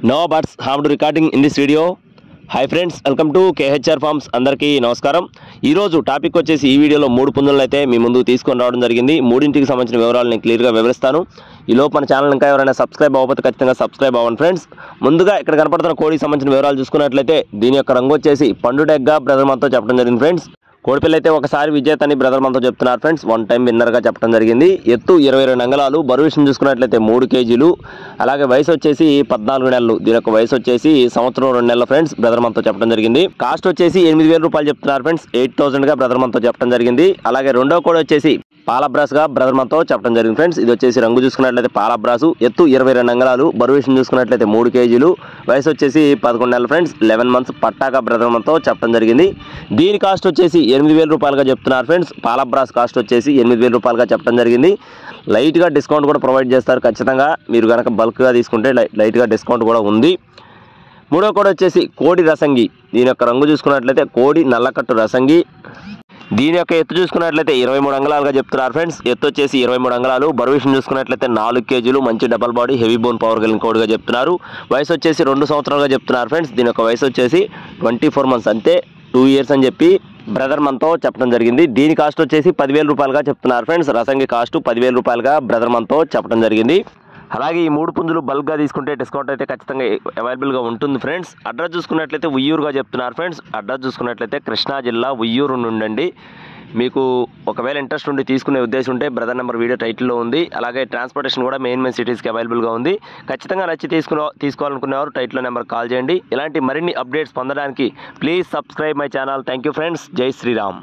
No buts harmed recording in this video. Hi friends, welcome to KHR forms. అందరికీ నమస్కారం. ఈరోజు topic వచ్చేసి ఈ వీడియోలో 3 పుంజులను అయితే మీ ముందు తీసుకొని రావడం జరిగింది. మూడింటికి సంబంధించిన వివరాలు నేను క్లియర్గా వివరిస్తాను. ఈలోపు మన ఛానల్ ఇంకా ఎవరైనా సబ్స్క్రైబ్ అవ్వకపోతే ఖచ్చితంగా సబ్స్క్రైబ్ అవ్వండి ఫ్రెండ్స్. ముందుగా ఇక్కడ కనపడుతున్న కోడికి సంబంధించిన వివరాలు చూసుకున్నట్లయితే దీని యొక్క రంగు వచ్చేసి పండుడెగ్గా బ్రదర్ మనతో చెప్పడం జరిగింది ఫ్రెండ్స్. కోడిపిల్ల అయితే ఒకసారి విజేతని బ్రదర్ మనతో చెప్తున్నారు ఫ్రెండ్స్. 1 టైం విన్నర్గా చెప్పడం జరిగింది. ఎత్తు 22 అంగుళాలు, బరువు విషయం చూసుకున్నట్లయితే 3 కేజీలు. అలాగే వయసు వచ్చేసి 14 నెలలు. దీని యొక్క వయసు వచ్చేసి సంవత్సరం 2 నెలలు ఫ్రెండ్స్. బ్రదర్ మనతో చెప్పడం జరిగింది. కాస్ట్ వచ్చేసి 8,000 రూపాయలు చెప్తున్నారు ఫ్రెండ్స్. 8,000గా బ్రదర్ మనతో చెప్పడం జరిగింది. అలాగే రెండో కోడి వచ్చేసి పాలబ్రాస్గా బ్రదర్ మనతో చెప్పడం జరిగింది ఫ్రెండ్స్. ఇది వచ్చేసి రంగు చూసుకున్నట్లయితే పాలబ్రాసు, ఎత్తు 22 అంగుళాలు, బరువు విషయం చూసుకున్నట్లయితే 3 కేజీలు, వయసు వచ్చేసి 11 నెలలు ఫ్రెండ్స్. 11 months పట్టాగా బ్రదర్ మనతో చెప్పడం జరిగింది. దీని కాస్ట్ వచ్చేసి 8,000 రూపాయలుగా చెప్తున్నారు ఫ్రెండ్స్. పాలబ్రాస్ కాస్ట్ వచ్చేసి 8,000 రూపాయలుగా చెప్పడం జరిగింది. లైట్గా డిస్కౌంట్ కూడా ప్రొవైడ్ చేస్తారు ఖచ్చితంగా. మీరు కనుక బల్క్గా తీసుకుంటే లైట్గా డిస్కౌంట్ కూడా ఉంది. మూడో కోడి వచ్చేసి కోడి రసంగి. దీని యొక్క రంగు చూసుకున్నట్లయితే కోడి నల్లకట్టు రసంగి. దీని యొక్క ఎత్తు చూసుకున్నట్లయితే 23 అంగుళాలుగా చెప్తున్నారు ఫ్రెండ్స్. ఎత్తు వచ్చేసి 23 అంగుళాలు, బరువు విషయం చూసుకున్నట్లయితే 4 కేజీలు, మంచి double body, heavy bone power కలిగిన కోడిగా చెప్తున్నారు. వయసు వచ్చేసి 2 సంవత్సరాలుగా చెప్తున్నారు ఫ్రెండ్స్. దీని యొక్క వయసు వచ్చేసి 24 months, అంటే 2 years అని చెప్పి బ్రదర్ మనతో చెప్పడం జరిగింది. దీని కాస్ట్ వచ్చేసి 10,000 రూపాయలుగా చెప్తున్నారు ఫ్రెండ్స్. రసంగి కాస్ట్ 10,000 రూపాయలుగా బ్రదర్ మనతో చెప్పడం జరిగింది. అలాగే ఈ 3 పుంజులు బల్క్గా తీసుకుంటే డిస్కౌంట్ అయితే ఖచ్చితంగా అవైలబుల్గా ఉంటుంది ఫ్రెండ్స్. అడ్రస్ చూసుకున్నట్లయితే ఉయ్యూరుగా చెప్తున్నారు ఫ్రెండ్స్. అడ్రస్ చూసుకున్నట్లయితే కృష్ణా జిల్లా ఉయ్యూరు నుండి. మీకు ఒకవేళ ఇంట్రెస్ట్ ఉండి తీసుకునే ఉద్దేశం ఉంటే బ్రదర్ నెంబర్ వీడియో టైటిల్లో ఉంది. అలాగే ట్రాన్స్పోర్టేషన్ కూడా మెయిన్ సిటీస్కి అవైలబుల్గా ఉంది. ఖచ్చితంగా నచ్చి తీసుకోవాలనుకునేవారు టైటిల్లో నెంబర్ కాల్ చేయండి. ఇలాంటి మరిన్ని అప్డేట్స్ పొందడానికి please subscribe my channel. Thank you friends. జై శ్రీరామ్.